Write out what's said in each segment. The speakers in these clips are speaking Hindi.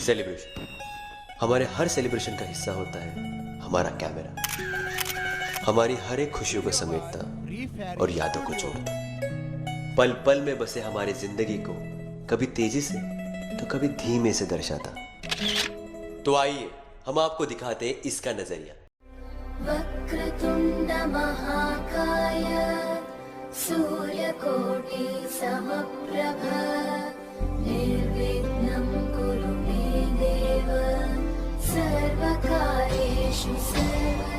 सेलिब्रेशन। हमारे हर सेलिब्रेशन का हिस्सा होता है हमारा कैमरा। हमारी हर एक खुशियों को समेटता और यादों को जोड़ता, पल पल में बसे हमारी जिंदगी को कभी तेजी से तो कभी धीमे से दर्शाता। तो आइए हम आपको दिखाते हैं इसका नजरिया। वक्रतुंड महाकाय सूर्यकोटि समप्रभ निर्विघ्नं कुरु मे देव सर्वकार्येषु सर्वदा।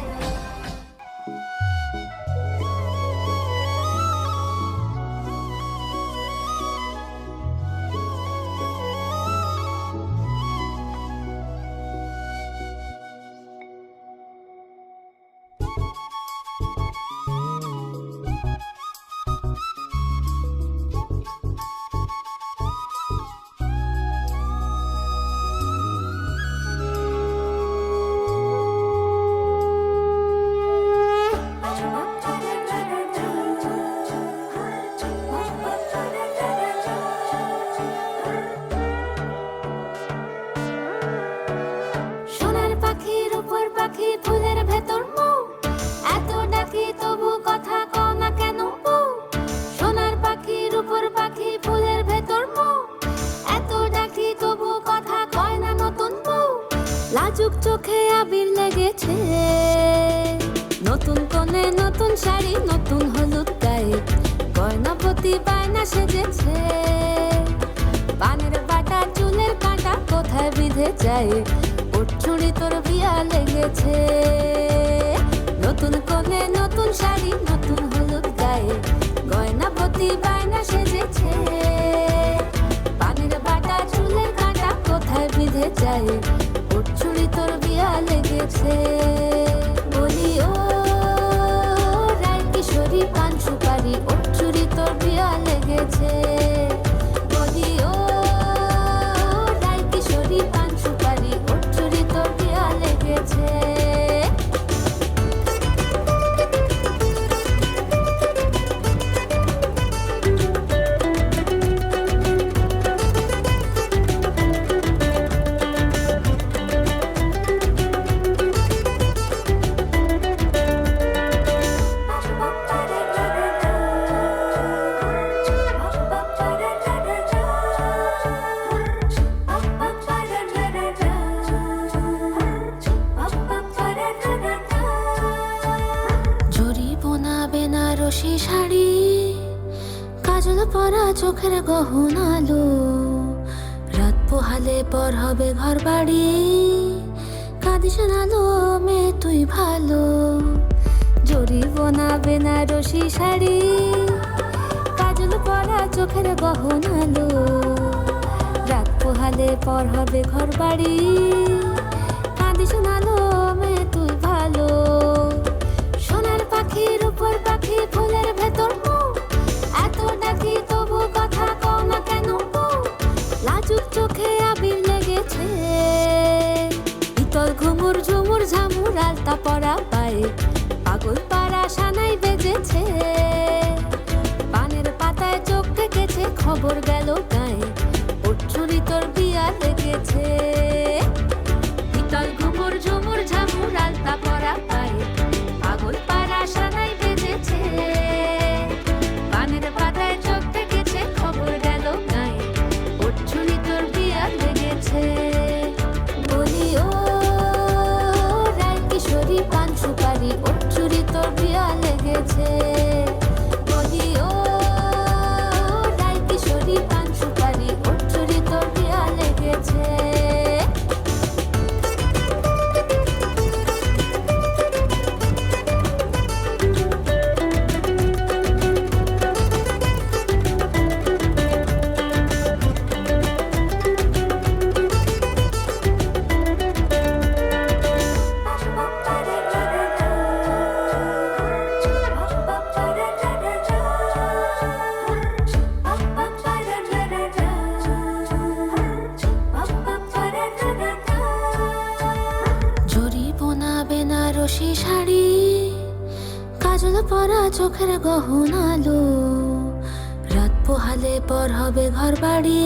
পাখি ফুলের ভেতর মৌ, এত ডাকি তবু কথা কও না কেন বউ? সোনার পাখির উপর পাখি ফুলের ভেতর মৌ, এত ডাকি তবু কথা কয় না নতুন বউ। লাজুক চোখে আবির লেগেছে, নতুন কোণে নতুন শাড়ি নতুন হলুদ গায়ে, গয়নাপতি বায়না সেজেছে। পানের বাটা চুলের কাঁটা কোথায় বিঁধে যায়, চুড়ি তোর বিয়া লেগেছে। নতুন কোণে নতুন শাড়ি নতুন হলুদ গায়ে, গয়নাপতি বায়না সেজেছে। পানের বাটা চুলের কাঁটা কোথায় বিঁধে যায়, চুড়ি তোর বিয়া লেগেছে। বলি ও রায় কিশোরী পান সুপারি, চুড়ি তোর বিয়া লেগেছে। বলি ও রায় কিশোরী পান সুপারি, চুড়ি তোর বিয়া লেগেছে। বেনারসি শাড়ি, কাজল পরা চোখের গহনা আলো, রাত পোহালে পর হবে ঘর বাড়ি, কাঁদিস না লো মেয়ে তুই ভালো। জরি বোনা বেনারসি শাড়ি, কাজল পরা চোখের গহনা আলো, রাত পোহালে পর হবে ঘর বাড়ি, কাঁদিস না লো মেয়ে তুই ভালো। সোনার পাখির উপর পাখি ফুলের ভেতর মৌ, এত ডাকি তবু কথা কও না কেন বউ? লাজুক চোখে আবির লেগেছে, ইতল ঘুমুর ঝুমুর ঝামুর আলতা পরা পায়ে, পাগল পাড়া সানাই বেজেছে। পানের পাতায় চোখ থেকেছে, খবর গেল গায়ে, চুরি তোর বিয়া লেগেছে। ইতল ঘুমুর ঝুমুর ঝামুর আলতা পরা পায়ে, পাগল পাড়া সানাই বেজেছে। পানের পাতায় চোখ থেকেছে, খবর গেল গায়ে, চুরি তোর বিয়া লেগেছে। বলি ও রায় কিশোরী পান সুপারি, চুরি তোর বিয়া লেগেছে। বলি ও রায় কিশোরী পান সুপারি, চুরি তোর বিয়া লেগেছে। বেনারসি শাড়ি, কাজল পরা চোখের গহনা আলো, রাত পোহালে পর হবে ঘর বাড়ি,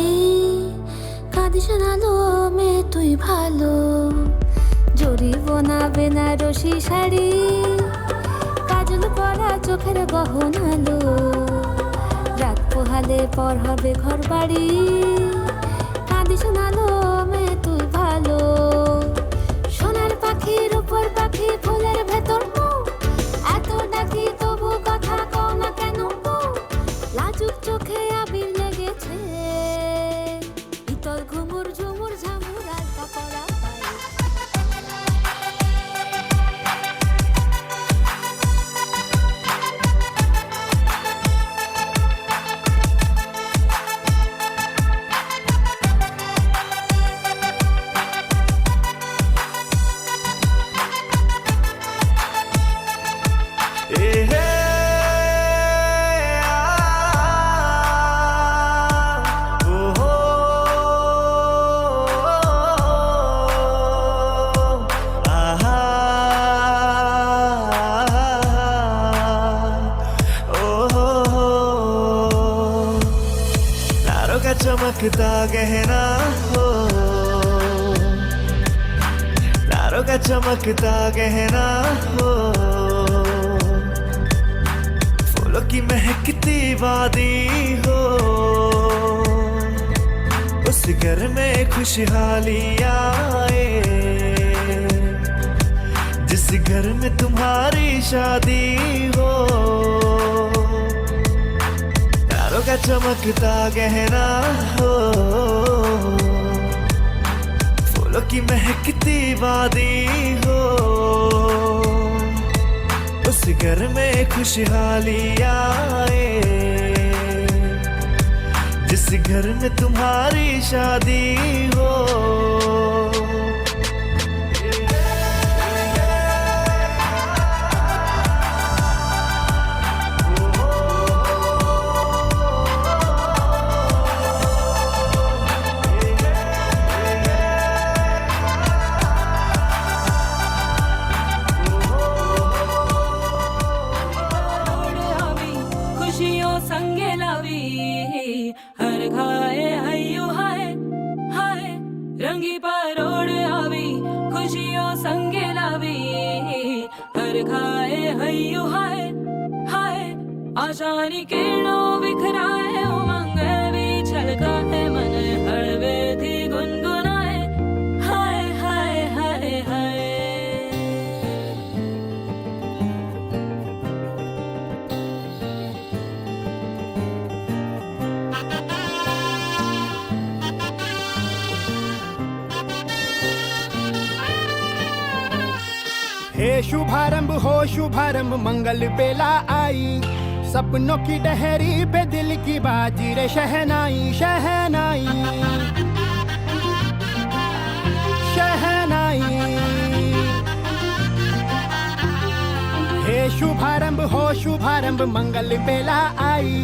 কাঁদিস না লো মেয়ে তুই তুই ভালো, জরিবনা বেনারসি শাড়ি, কাজল পরা চোখের গহনালো, রাত পোহালে পর হবে ঘর বাড়ি, কাঁদি শোনালো মে তুই ভালো, সোনার পাখির উপর পাখি ফুলের ভেতর মুখ, এত ডাকি তবু কথা কও না কেন বউ? লাজুক চোখে আবির লেগেছে, ইতল ঘুমুর ঝুমুর ঝামুর আলতা পরা পায়ে। चमकता गहना हो, तारों का चमकता गहना हो, फूलों की महकती वादी हो, उस घर में खुशहाली आए, जिस घर में तुम्हारी शादी हो, तारों का चमकता गहना हो, फूलों की महकती वादी हो, उस घर में खुशहाली आए, जिस घर में तुम्हारी शादी हो। हर घाए हय्यो हाय हाय, रंगी परोड़ आवी खुशियों संगे लावी, हर घाए हय्यो हाय हाय, आशानी किरणों बिखराए, उमंग भी छलकाए, मन हड़वे थी गुनगुनाए, हाय हाय हाय हाय। हे शुभारंभ हो शुभारंभ मंगल बेला आई, सपनों की डहरी पे दिल की बाजी रे शहनाई शहनाई शहनाई। हे शुभारंभ हो शुभारंभ मंगल बेला आई,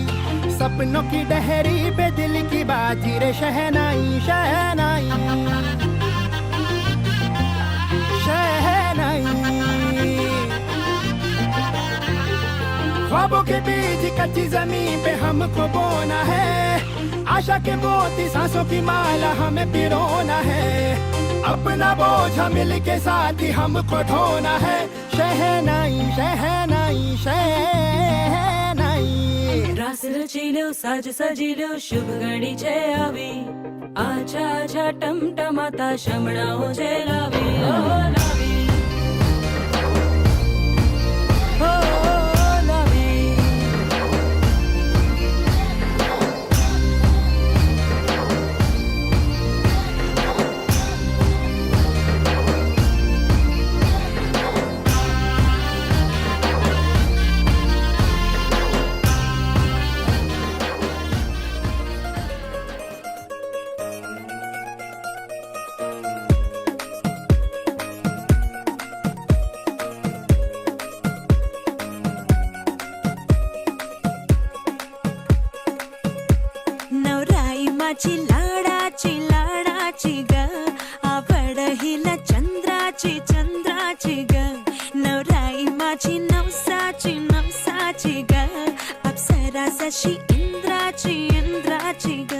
सपनों की डहरी पे दिल की बाजी रे शहनाई शहनाई शहनाई। ख्वाबों के बीज कच्ची जमीन पे हमको बोना है, आशा के मोती सांसों की माला हमें पिरोना है, अपना बोझ मिल के साथ ही हमको ढोना है, शहनाई शहनाई शहनाई। रास रचिलो साज सजिलो शुभ घड़ी छे आवी, आछा आछा टमटमाता शमणाओ जे लावी, ओ लावी ओ लावी। माझी लाडाची ग, आवड हिला चंद्राची ग, नवराई माझी नवसाची ग, अप्सरा जशी इंद्राची ग।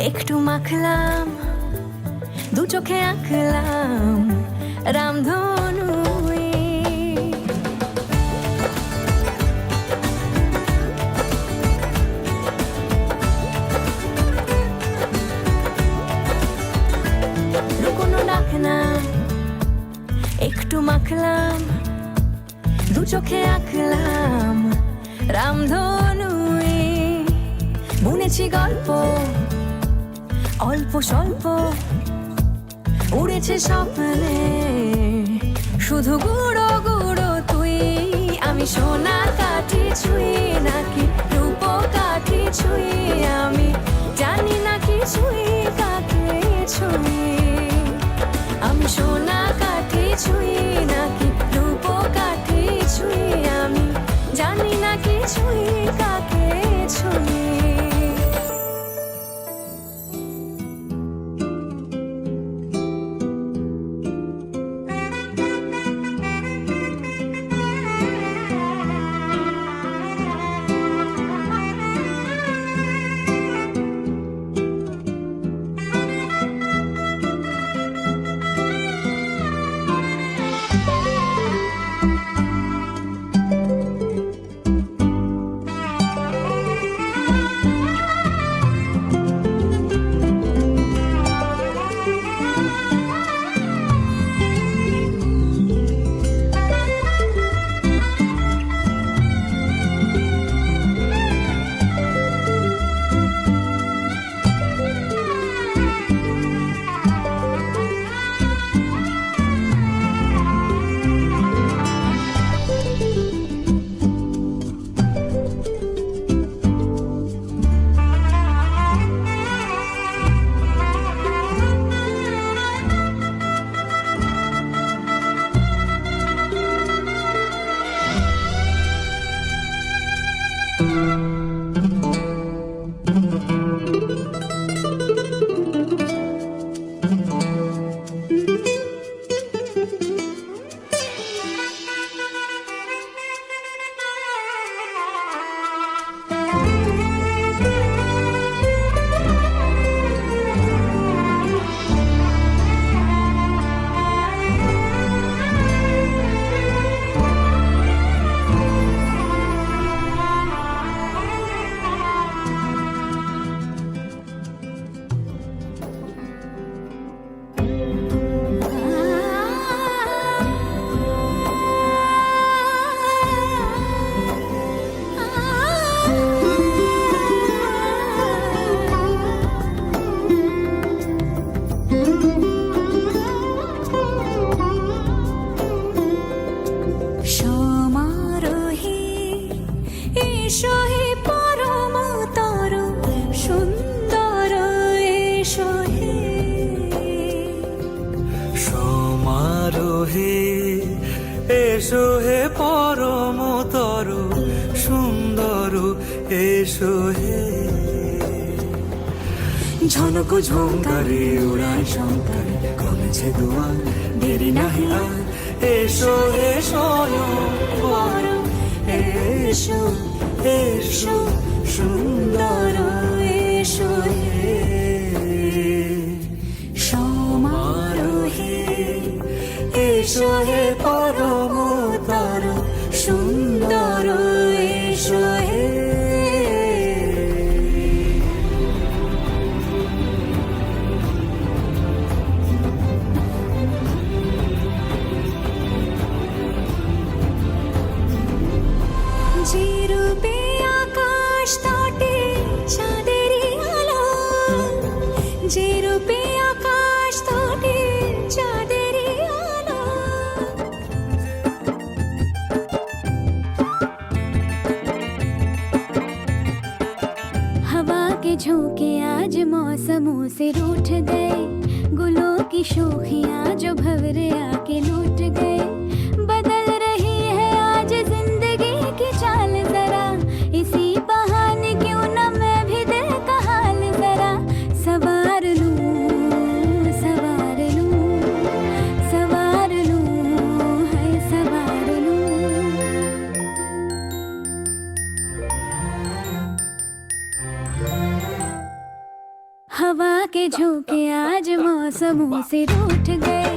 একটু মাখলাম দু চোখে আঁকলাম রামধনু কোনো ডাক না একটু মাখলাম দু চোখে আঁকলাম রামধনু বুনেছি গল্প অল্প স্বল্প উড়েছে স্বপ্নে শুধু গুঁড়ো গুঁড়ো তুই আমি সোনা কাঠি ছুঁই নাকি রূপ কাঠি ছুঁই আমি জানি না কি ছুঁই কাকে ছুঁই আমি সোনা কাঠি ছুঁই নাকি রূপ কাঠি ছুঁই আমি জানি না কি ছুঁই কাকে ছুঁই এসো হে পরমতর সুন্দর এসো হে ঝনক ঝঙ্কারে উড়ায় শঙ্কার কমেছে দুয়ার দেরি নাহি আর এসো হে স্বয়ং এসো এসো সুন্দর এসো হে সমারোহে এসো হে পরমতর সুন্দর এসো হে যে রূপে আকাশ তটে চাঁদেরই আলো যে রূপে আকাশ তটে চাঁদেরই আলো हवा के झोंके आज मौसमों से रूठ गए गुलों की शोखियां जो भंवरे आके लूट गए बदल रही है आज जिंदगी की चाल जरा इसी बहाने क्यों न मैं भी दिल का हाल जरा सवार लूं सवार लूं सवार लूं है सवार लूं हवा के झोंके आज मौसमों से रूठ गए,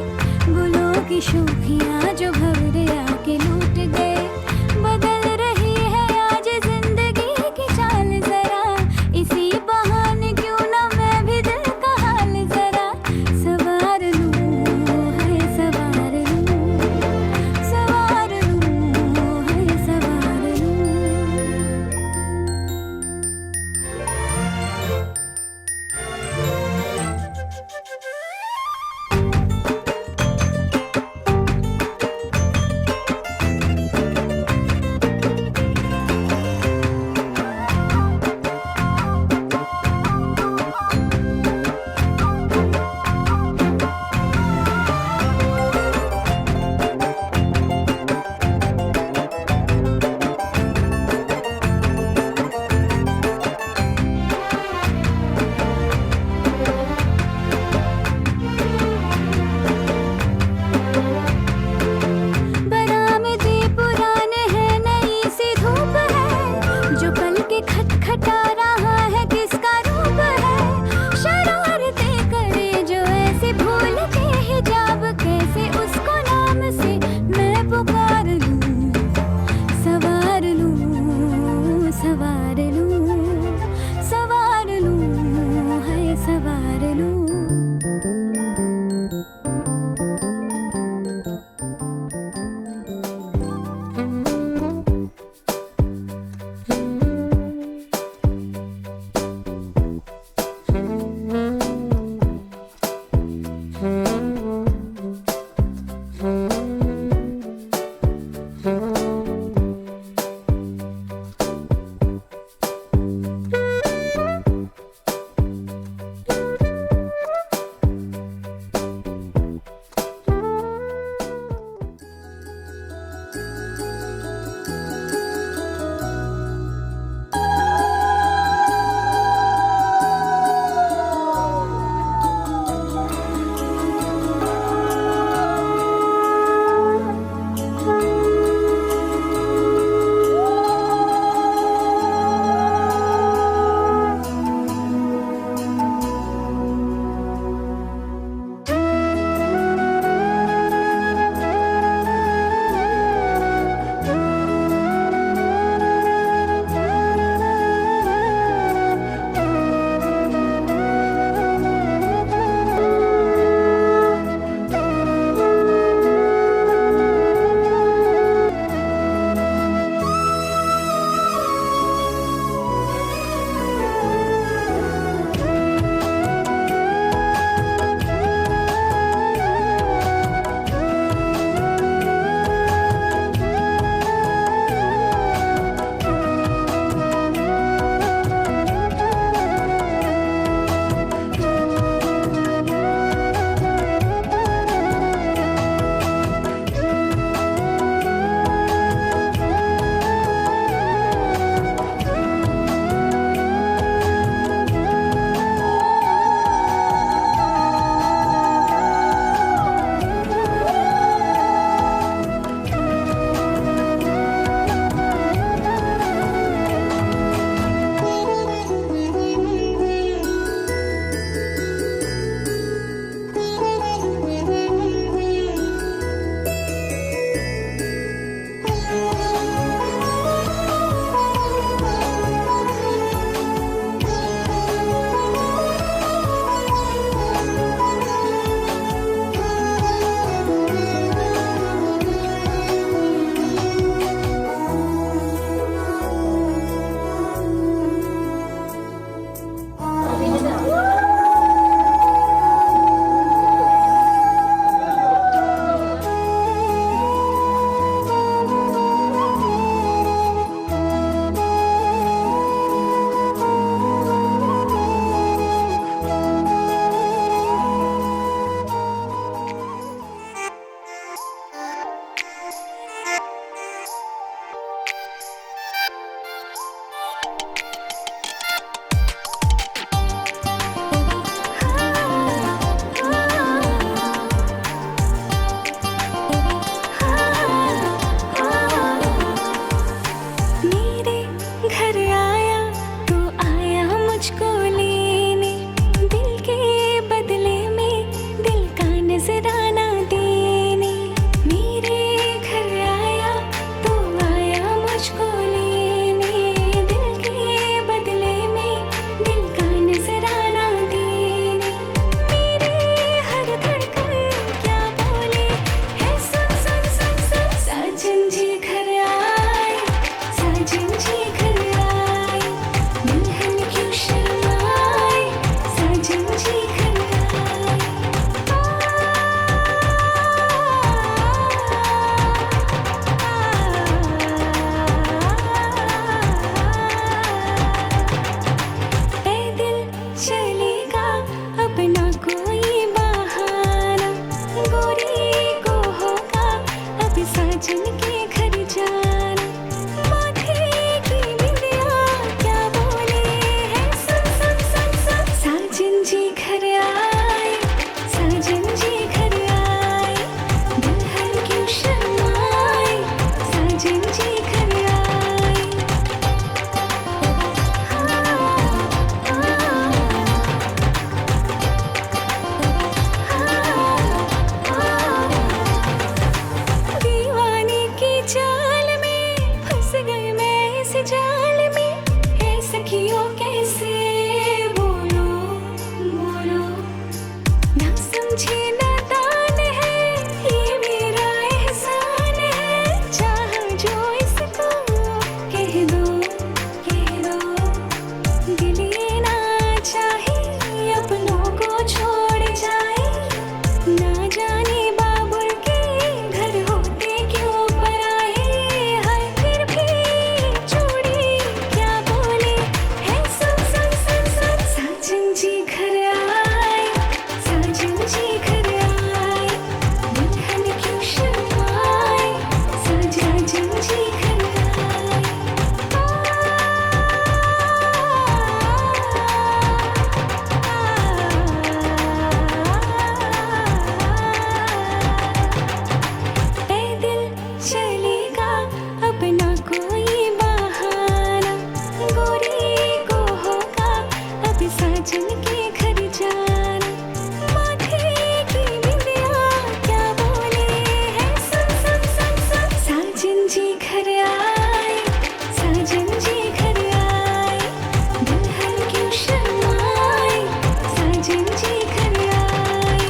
गुलों की शोखियाँ जो भंवरे आके लूट गए। बदल रही है आज जिंदगी की चाल जरा, इसी बहाने क्यों ना मैं भी दिल का हाल जरा सवार लूं, है सवार लूं, सवार लूं, है सवार लूं। साजन के घर जाने माथे की बिंदिया क्या बोले है सुन सुन सुन सुन साजन जी घर आए साजन जी घर आए दुल्हन क्यों शर्माए साजन जी घर आए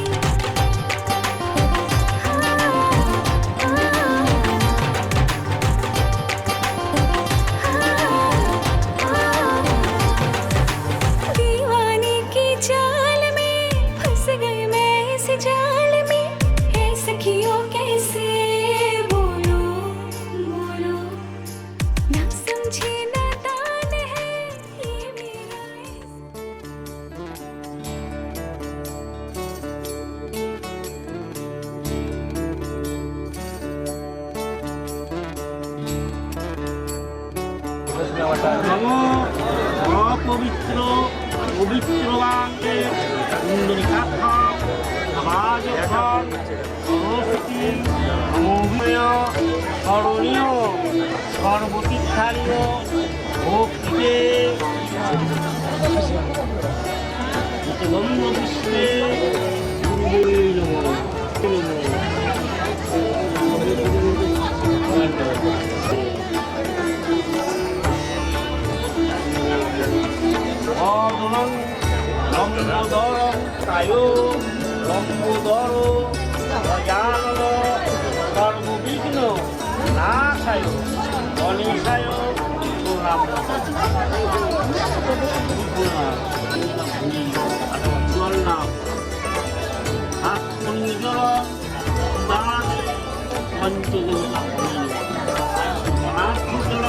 दीवाने की चाल में फंस गए मैं इस जाल में है सखियों कैसे बोलो बोलो ना समझे नादान है ये मेरा নমো অপবিত্র পবিত্রবাঙ্গে কুণ্ডলিকাক্ষ সমাজক্ষণ সরস্বতী নমোময় স্মরণীয় সর্বতীর্থারীয় ভক্তিতে গঙ্গ বিশ্বে অদলং লম্বোদর কায়ো লম্বোদর অজানন সর্ববিঘ্ন নাশায় গণেশায় প্রণাম জলনাম আত্মনিজর দান পঞ্চদেবতা অনাথজল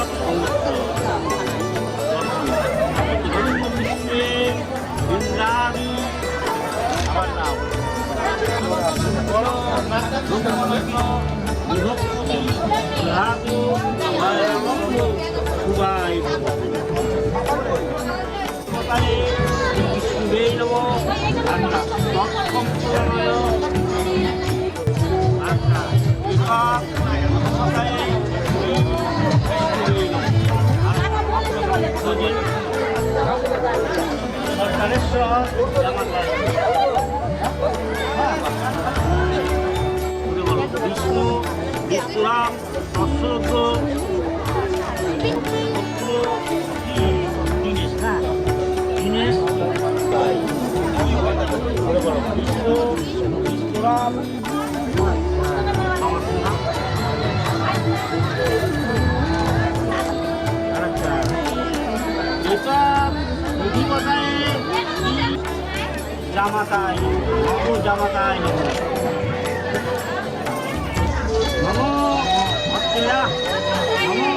ইন্দ্রাদি আমার নাম বৃহস্পতি রাহু উভয় সকালে বিষ্ণুবে নম আন্না তৎসম প্রণয় আন্না বিভাগ সকালে সরকারেশ্বর বিষ্ণু বিষ্ণুরাম দশরথ দীনেশ না দীনেশ বিষ্ণু বিষ্ণুরাম আমার নাম আচ্ছা এটা বিধিবতায় জামাতায় জামাতায় নমো অত্রেয়া নমো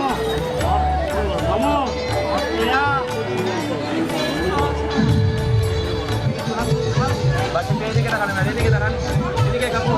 নমো অত্রেয়া এদিকে তাকান এদিকে তাকান এদিকে কাকু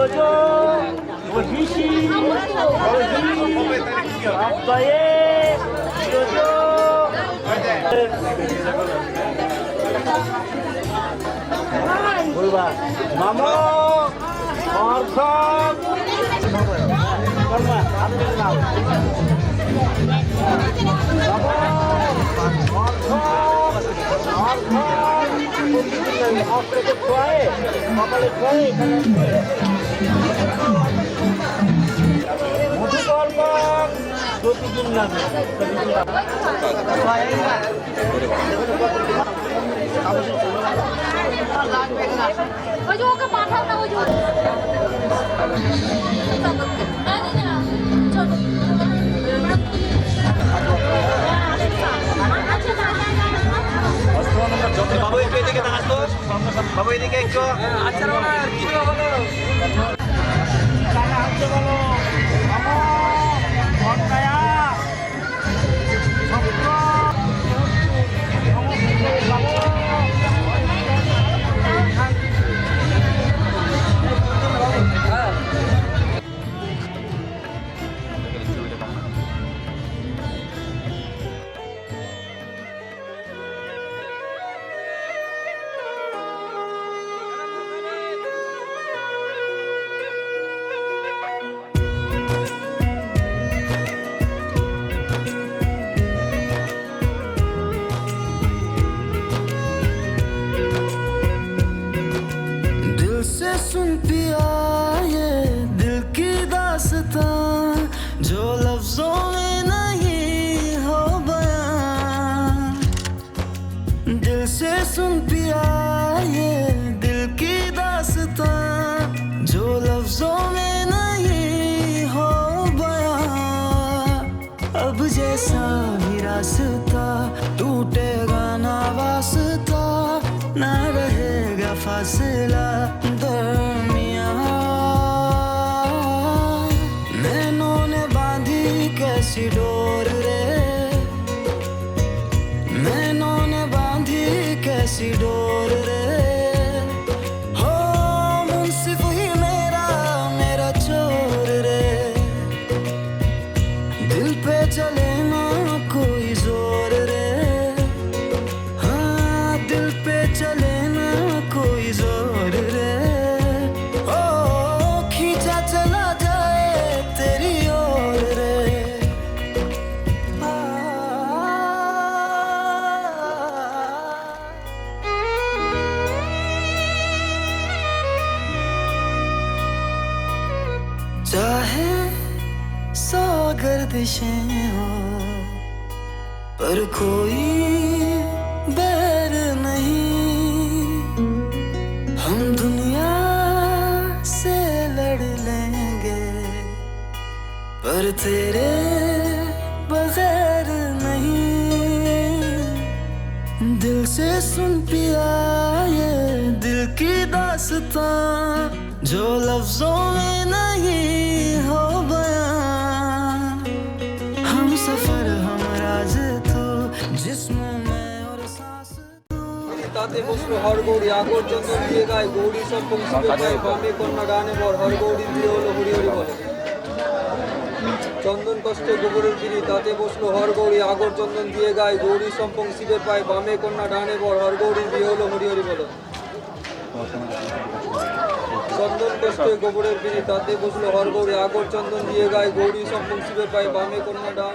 조조 오히시 오히 아빠의 조조 बोलबा मामो और सब कर्मा आपके नाम आपके तो खोए कपाले खोए मुझे कॉल कर दो तीन दिन ওই যে ওকে পাঠাও না ওই যে বাবু একটু এদিকে তাকাস তো বাবু এদিকে একটু আচ্ছা কি হলো হাতে বলো অন্যায়া सुन पिया ये दिल की दास्तां जो लफ्जों में नहीं हो बयां दिल से सुन पिया ये दिल की दास्तां जो लफ्जों में नहीं हो बयां अब जैसा भी रास्ता टूटेगा ना वास्ता ना रहेगा फासला नैनों ने बांधी कैसी डोर रे नैनों ने बांधी कैसी डोर रे हो मुंसिफ ही मेरा मेरा चोर रे दिल पे चले ना कोई जोर रे हाँ दिल पे चले ना कोई जोर रे चाहे सौ गर्दिशें हो पर कोई बैर नहीं हम दुनिया से लड़ लेंगे पर तेरे बगैर नहीं दिल से सुन पिया ये दिल की दास्तां जो लफ्जों में नहीं हो बयां हम सफर हम राज तो जिस्म में और सांस তাতে বসলো হর গৌরী আগর চন্দন দিয়ে গায় গৌরী সব বংশীয় বামে কন্যা গানে বর হর গৌরী দিয়ে হলো হরি হরি বলে চন্দন কষ্টে গোবরের গিরি তাতে বসলো হর গৌরী আগর চন্দন দিয়ে গায় গৌরী সম্পং শিবের পায় বামে কন্যা ডানে বর হর গৌরী দিয়ে হলো হরি হরি বলে চন্দন কষ্টে গোবরের গিরি তাতে বসলো হর গৌরী আগর চন্দন দিয়ে গায় গৌরী সম্পং শিবের পায় বামে কন্যা ডান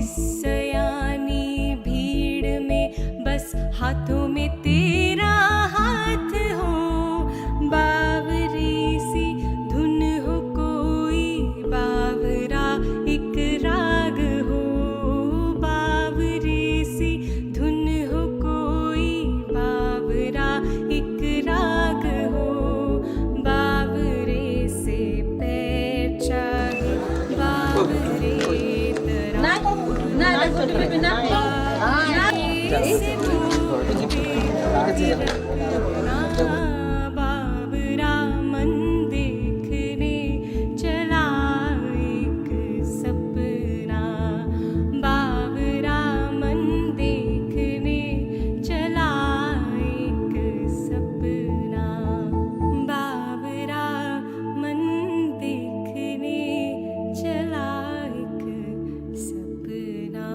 सयानी भीड़ में बस हाथों में तेरा हाथ हो, बावरी सी धुन हो कोई बावरा एक राग हो, बावरी सी धुन हो कोई बावरा एक राग हो, बावरे से पैर चाहे बावरे बावरा मन देखने चला एक सपना, बावरा मन देखने चला एक सपना, बावरा मन देखने चला एक सपना।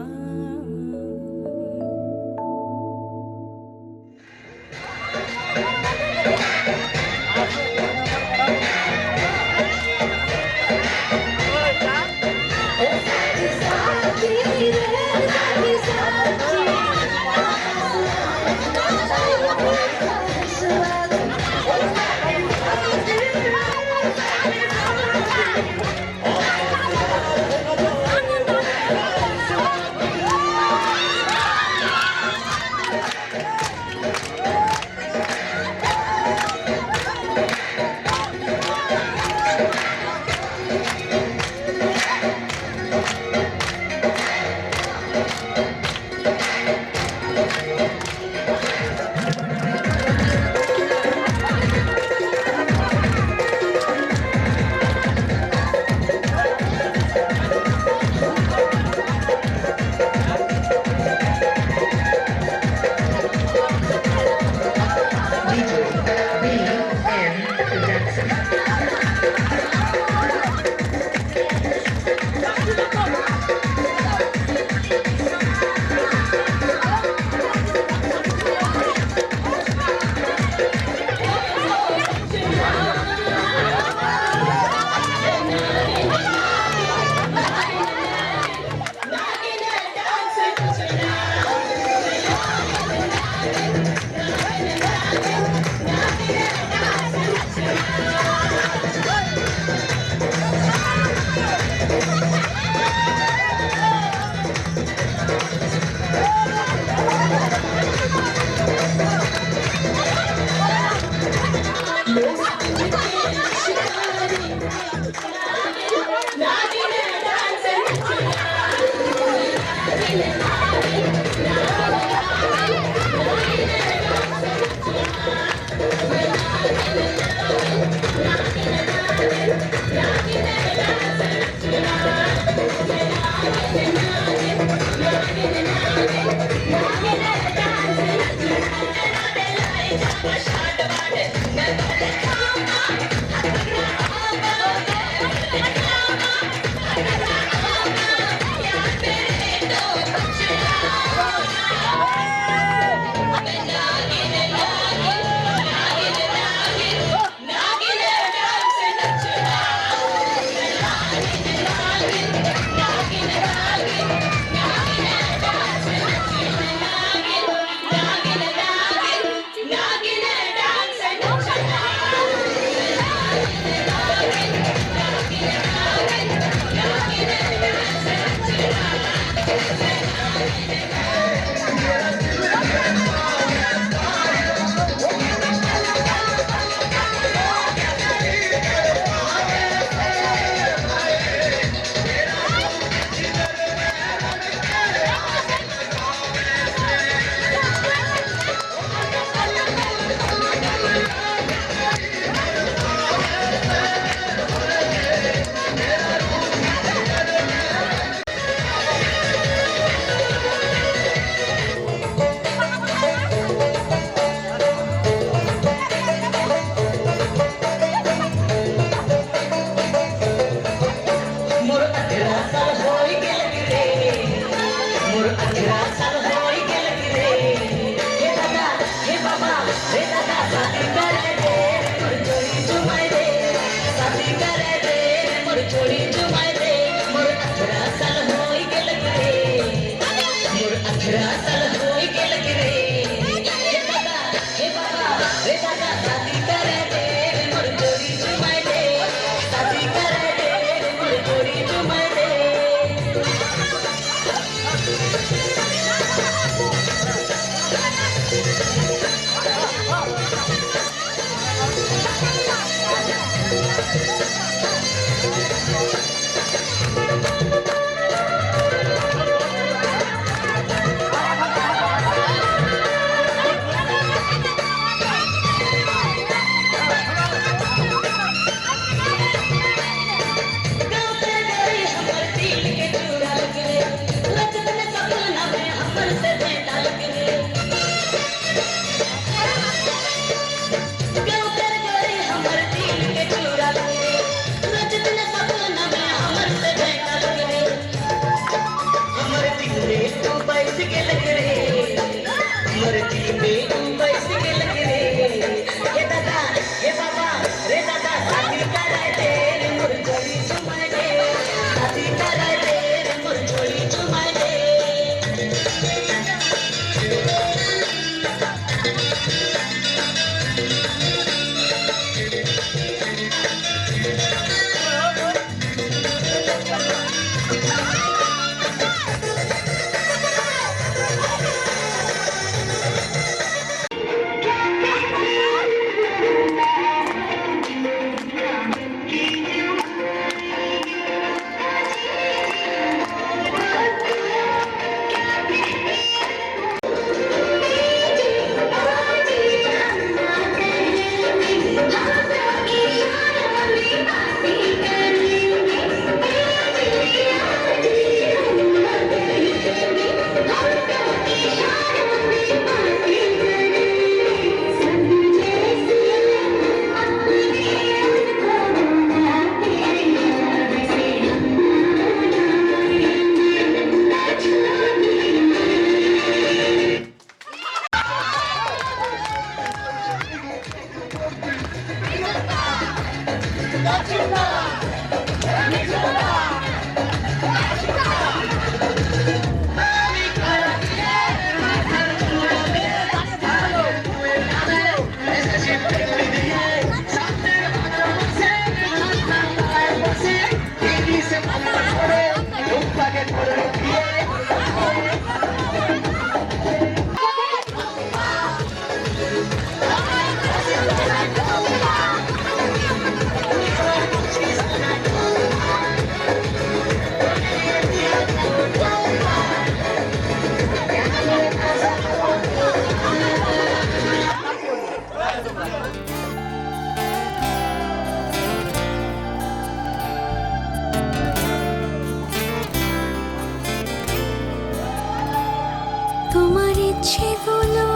তোমার ইচ্ছেগুলো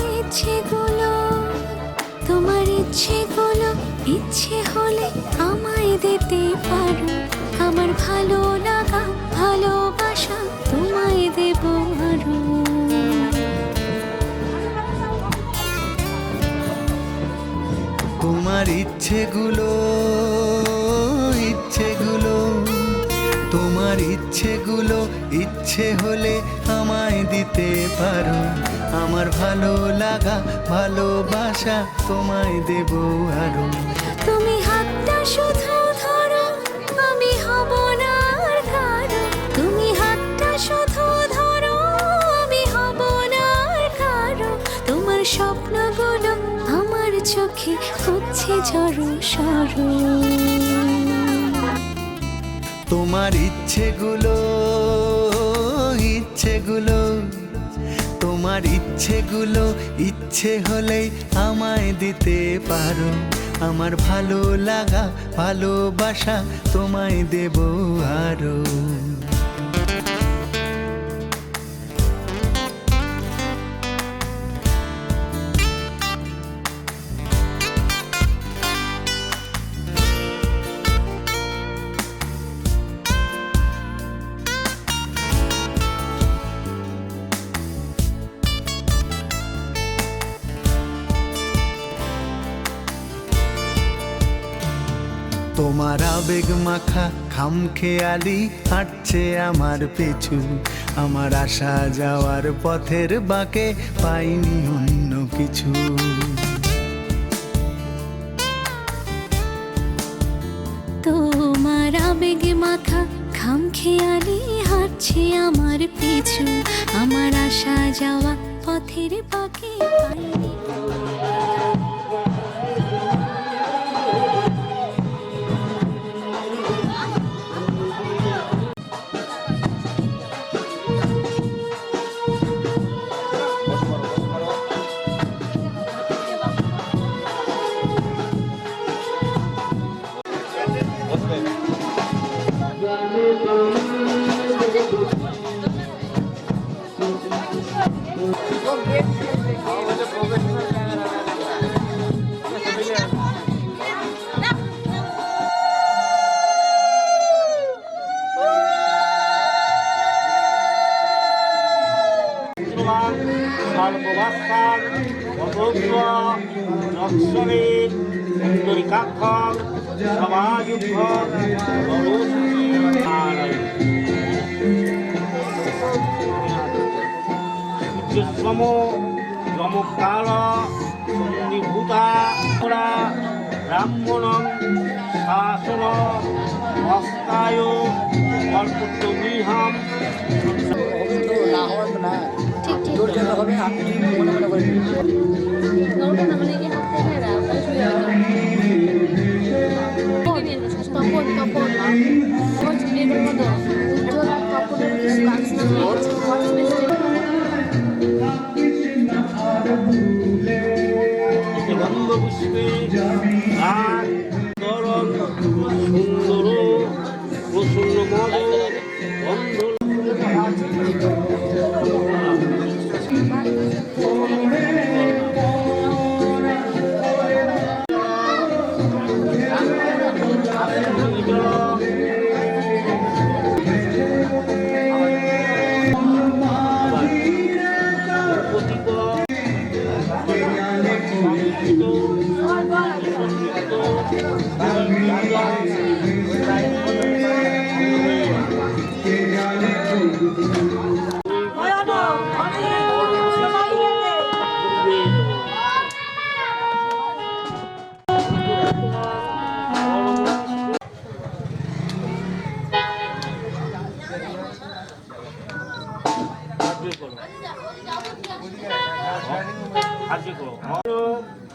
ইচ্ছেগুলো তোমার ইচ্ছেগুলো ইচ্ছে হলে আমায় দিতে পারো আমার ভালো লাগা ভালোবাসা তোমায় দেব আরো তোমার ইচ্ছেগুলো ইচ্ছেগুলো তোমার ইচ্ছেগুলো ইচ্ছে হলে আমায় দিতে পারো আমার ভালো লাগা ভালোবাসা তোমায় দেব আরো তুমি হাতটা শুধু ধরো আমি হব না আর কারো তুমি হাতটা শুধু ধরো আমি হব না আর কারো তোমার স্বপ্নগুলো আমার চোখে হচ্ছে ঝড়ো সরো তোমার ইচ্ছেগুলো ইচ্ছেগুলো তোমার ইচ্ছেগুলো ইচ্ছে হলেই আমায় দিতে পারো আমার ভালো লাগা ভালোবাসা তোমায় দেব আরো তোমার আবেগ মাখা খামখেয়ালি হাঁটছে আমার পিছু আমার আসা যাওয়ার পথের বাঁকে পাইনি অন্য কিছু তোমার আবেগ মাখা খামখেয়ালি হাঁটছে আসা যাওয়া পথের পাখি পাইনি সর্ববাস্তার অভব্য নক্ষরের সুন্দরিকাক্ষর সমাযুক্ষ সূর্যশ্রম যমকাল সন্নিভূতা ব্রাহ্মণম শাসন হস্তায় কল্পতমিহাম না হওয়ার তো না তোর জন্য হবে আমি মনে মনে করে গন্ধপুষ্পে আর তরল সুন্দর প্রসন্ন মদ গন্ধ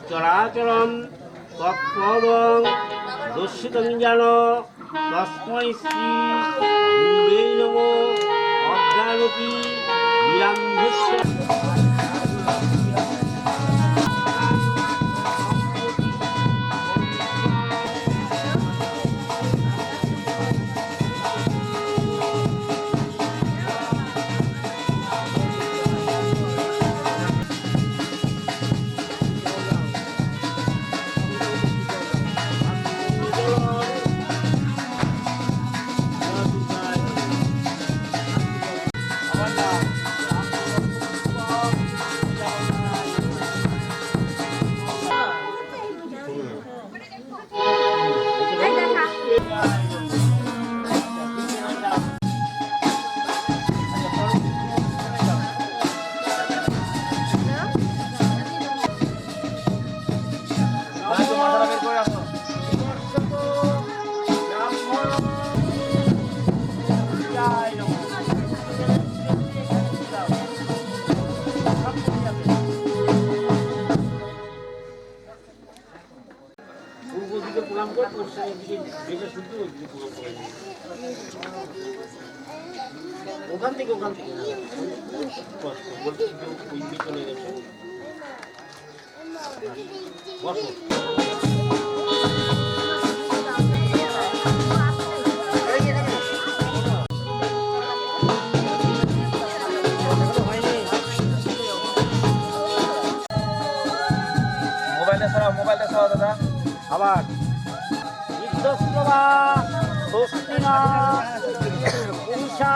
চরাচরম তৎপদং দর্শিতং যেন তস্मै শ্রী গুরুবে নমঃ অজ্ঞানতি বিরান্ধস্য ওখান থেকে চলে গেছে বসো মোবাইলটা সরাও দাদা আবার বিদ্যস্ত্রবা স্বস্তিনা purusha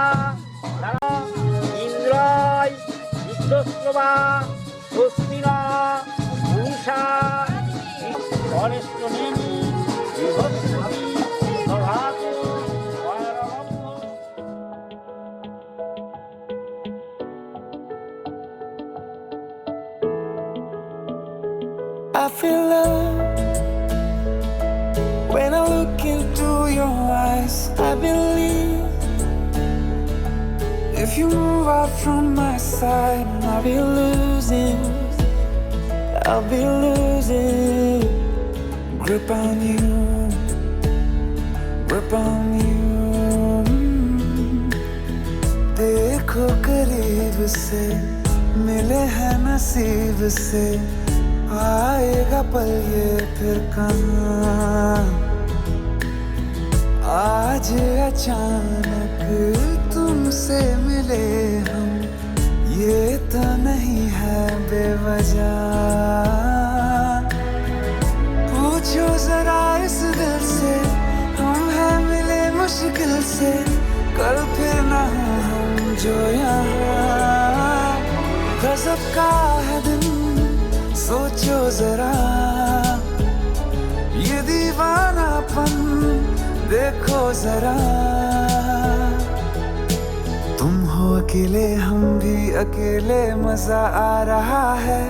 ইন্দ্রয় বিদ্যস্ত্রবা স্বস্তিনা purusha অনেষ্টনেমি বিভৎসতি দধাতু পরমব্য। I feel love when I look into your eyes. I believe If you move out from my side, I'll be losing grip on you, grip on you. देखो करीब से मिले हैं नसीब से, आएगा पल ये फिर कहाँ। आज अचानक तुमसे मिले हम, ये तो नहीं है बेवजह। पूछो जरा इस दिल से, हम हैं मिले मुश्किल से, कल फिर ना हो हम जो यहाँ। गजब का है दिन, सोचो जरा ये दीवानापन देखो जरा। तुम हो अकेले हम भी अकेले, मजा आ रहा है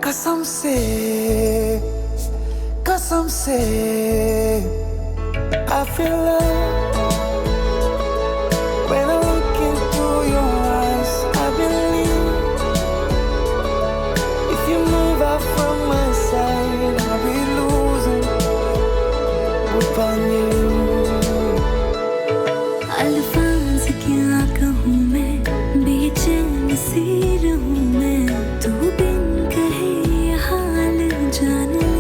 कसम से, कसम से। I feel love when I look into your eyes. I believe if you move out from my side, I'll be losing grip on you. अल्फाज क्या कहूँ मैं, बेचैन सी रहूँ मैं, तू बिन कहे ये हाल जान ले।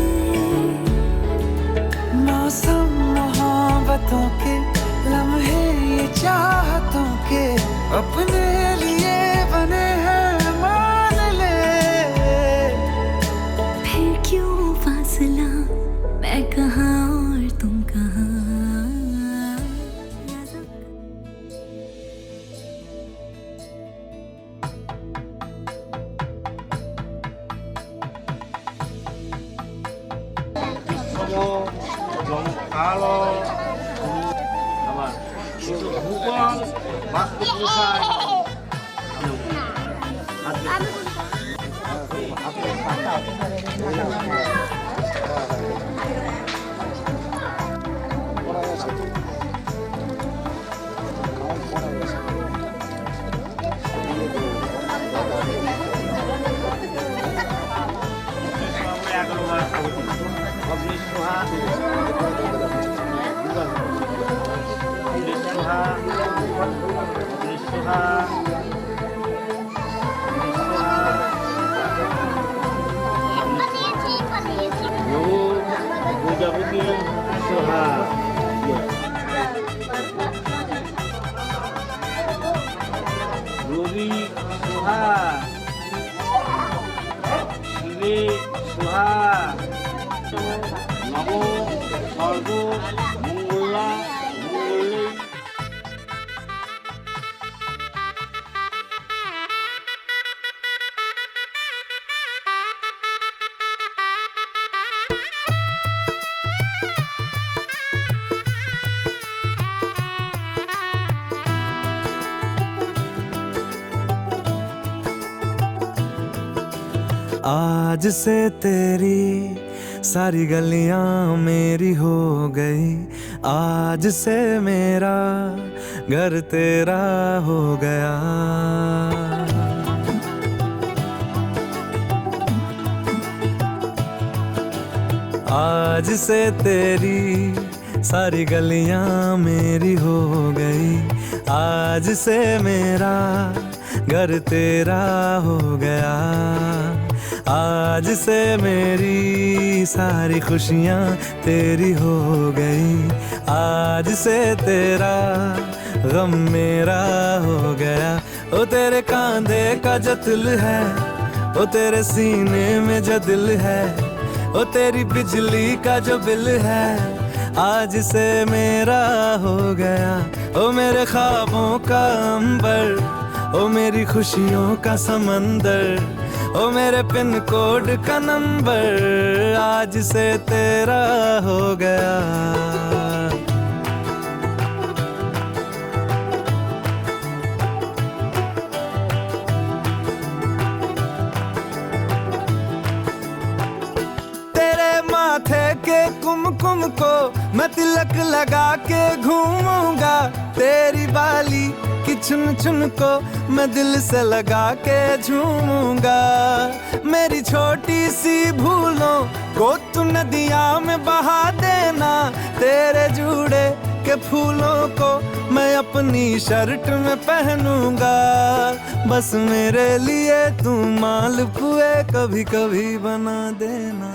मौसम मोहब्बतों के लम्हे ये चाहतों के, अपने लिए बने हैं मान ले। फिर क्यों फासला, मैं कहाँ और तुम कहाँ। Kalau apa? Itu bukan masuk pusat. Ruby Suha, Sivi Suha, Namo Sargo Mungula Munguli. आज से तेरी सारी गलियां मेरी हो गई, आज से मेरा घर तेरा हो गया। आज से तेरी सारी गलियां मेरी हो गई, आज से मेरा घर तेरा हो गया। आज से मेरी सारी खुशियाँ तेरी हो गई, आज से तेरा गम मेरा हो गया। ओ तेरे कांधे का जो दिल है, ओ तेरे सीने में जो दिल है, ओ तेरी बिजली का जो बिल है, आज से मेरा हो गया। ओ मेरे ख्वाबों का अंबर, ओ मेरी खुशियों का समंदर, ओ मेरे पिन कोड का नंबर, आज से तेरा हो गया। तेरे माथे के कुमकुम को मैं तिलक लगा के घूमूंगा, तेरी बाली की चुन चुन को मैं दिल से लगा के झूमूंगा। मेरी छोटी सी भूलों को तू नदिया में बहा देना। तेरे जुड़े के फूलों को मैं अपनी शर्ट में पहनूंगा। बस मेरे लिए तू मालपुए कभी कभी बना देना।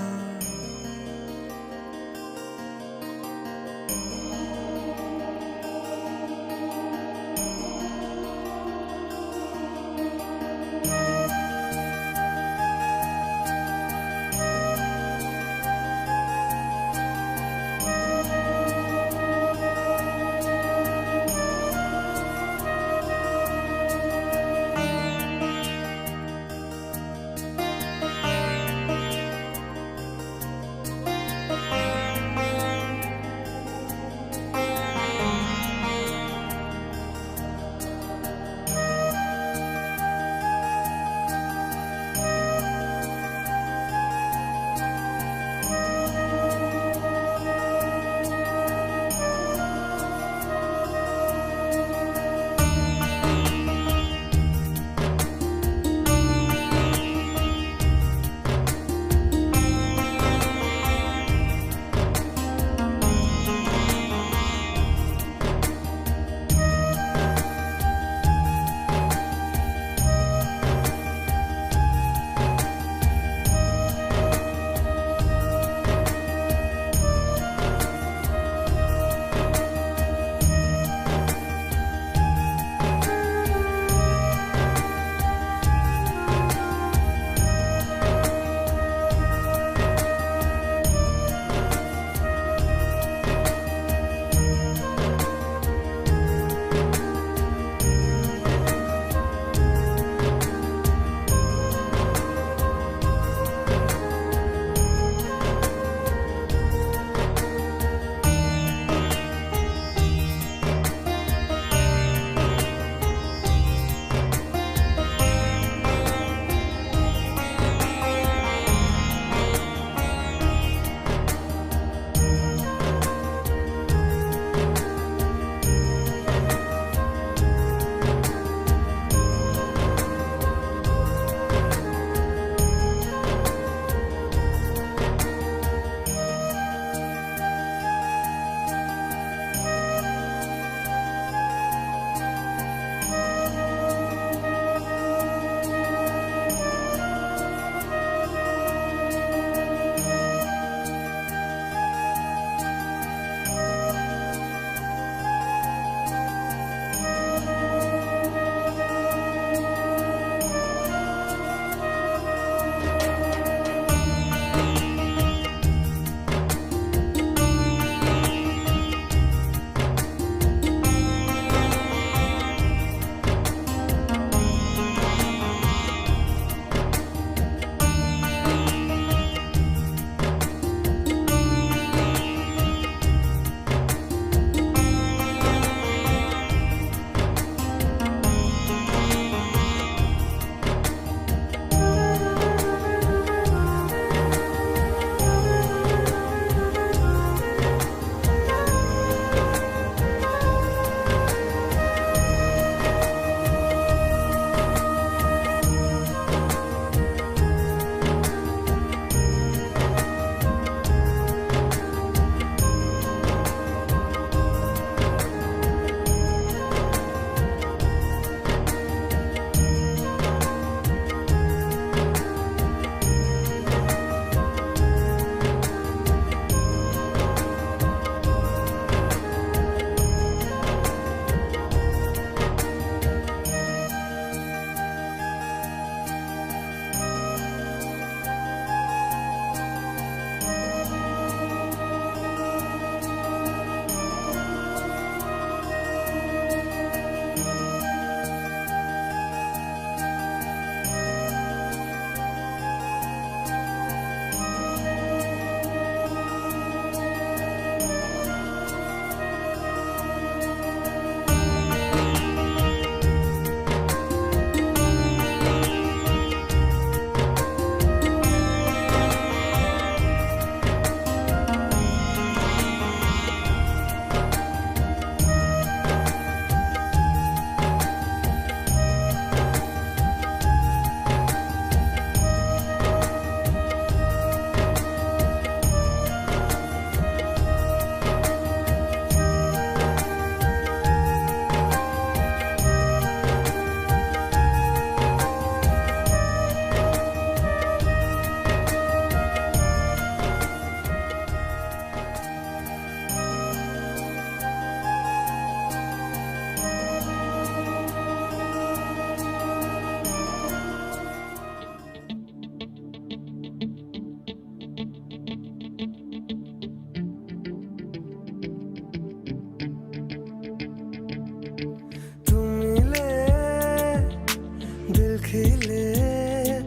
खिले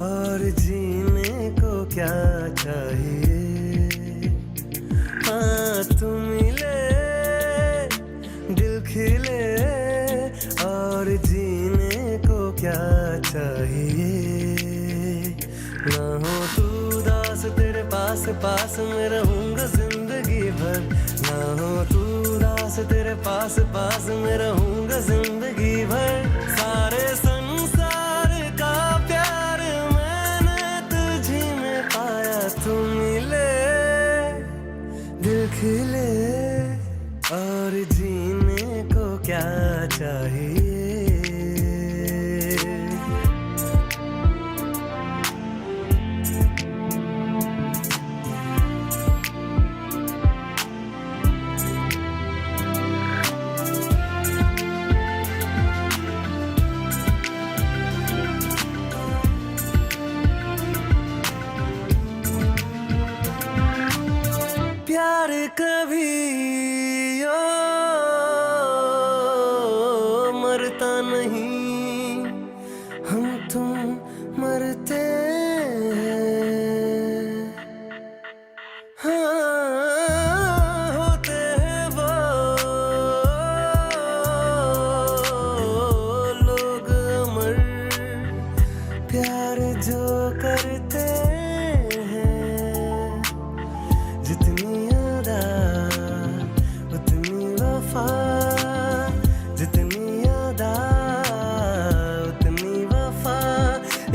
और जीने को क्या चाहिए, हाँ तुम मिले दिल खिले और जीने को क्या चाहिए। ना हो तू उदास तेरे पास पास मैं रहूंगा जिंदगी भर, ना हो तू उदास तेरे पास पास मैं रहूंगा जिंदगी भर। सारे संसार का प्यार मैंने तुझी में पाया, तुम मिले दिल खिले और जीने को क्या चाहिए। प्यार कभी मरता नहीं, हम तुम मरते हैं, हाँ होते हैं वो लोग अमर, प्यार जो करते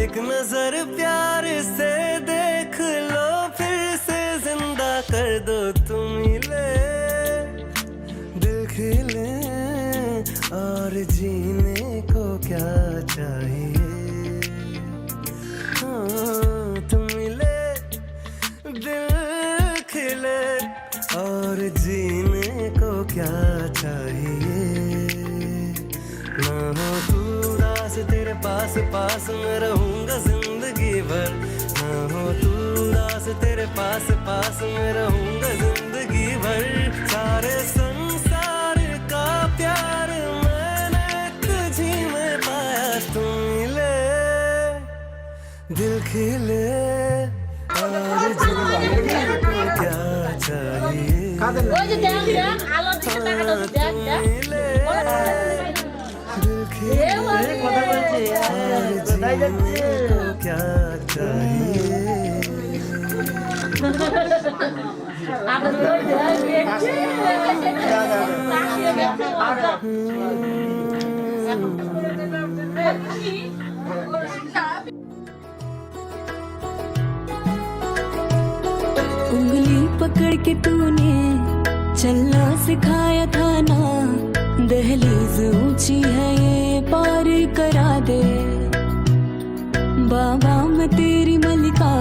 एक नजर प्यार से देख लो फिर से जिंदा कर दो, तुम मिले दिल खिले और जीने को क्या चाहिए, हाँ तुम मिले दिल खिले और जीने को क्या चाहिए। ना हो तू उदास तेरे पास पास मैं रहूंगा जिंदगी भर, ना हो तू उदास तेरे पास पास मैं रहूंगा जिंदगी भर। सारे संसार का प्यार मैंने तुझी में पाया, तुम मिले दिल खिले और जीने को क्या चाहिए। क्या उंगली पकड़ के तूने चलना सिखाया था ना, दहलीज ऊंची है ये पार करा दे। बाबा मैं तेरी मलिका,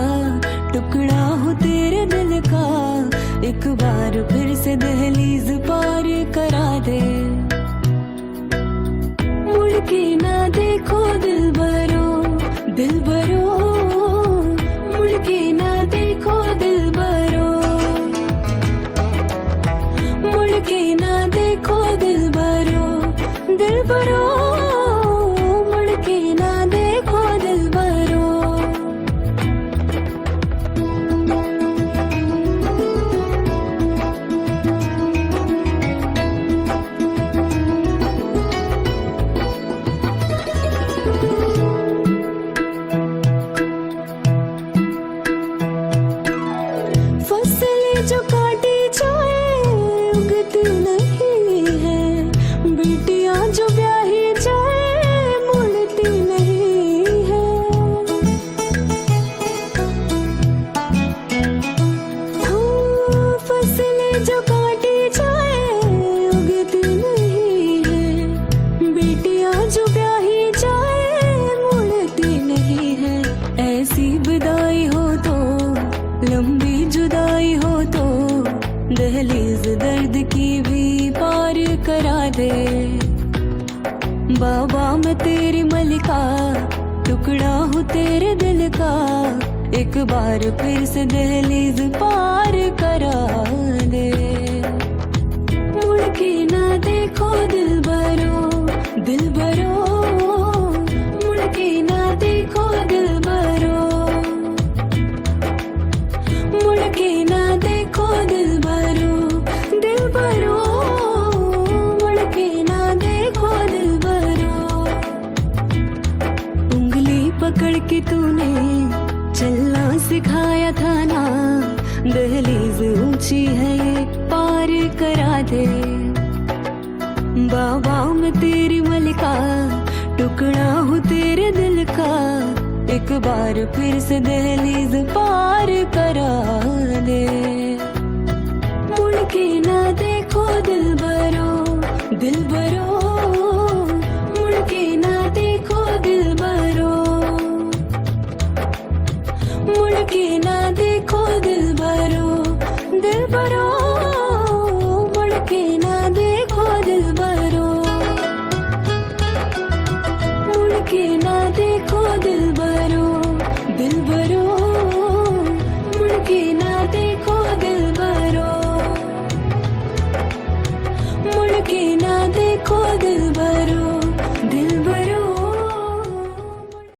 टुकड़ा हो तेरे दिल का, एक बार फिर से दहलीज पार करा दे। मुड़ के ना देखो दिलबरो दिलबरो, मुड़ के ना देखो दिलबरो, मुड़ के ना देखो दिलबरो दिलबरो, मुड़ के ना देखो दिलबरो। फसलें जो काटी जाए उगती नहीं है, बेटियां जो ब्याही जाए मुड़ती नहीं है। फसलें जो काटी जाए उगती नहीं है, बेटियां जो ब्याही जाए मुड़ती नहीं है। ऐसी विदाई हो तो लंबी जुदाई हो तो दहलीज दर्द की भी पार करा दे। बाबा मैं तेरी मलिका, टुकड़ा हूँ तेरे दिल का, एक बार फिर से दहलीज पार करा दे। मुड़ के ना देखो दिलबरो दिलबरो, मुड़ के ना पकड़ के तूने चलना सिखाया था ना, दहलीज ऊंची है ये पार करा दे। बाबा मैं तेरी मलिका, टुकड़ा हूँ तेरे दिल का, एक बार फिर से दहलीज पार करा दे। मुड़ के ना देखो दिल भरो, दिल भरो, मुड़ के ना देखो दिल भरो, मुड़ के ना देखो दिल भरो, दिल भरो, मुड़ के ना देखो दिल भरो, मुड़ के ना देखो दिल भरो, दिल भरो, मुड़ के ना देखो दिल भरो, मुड़ के ना देखो दिल भरो।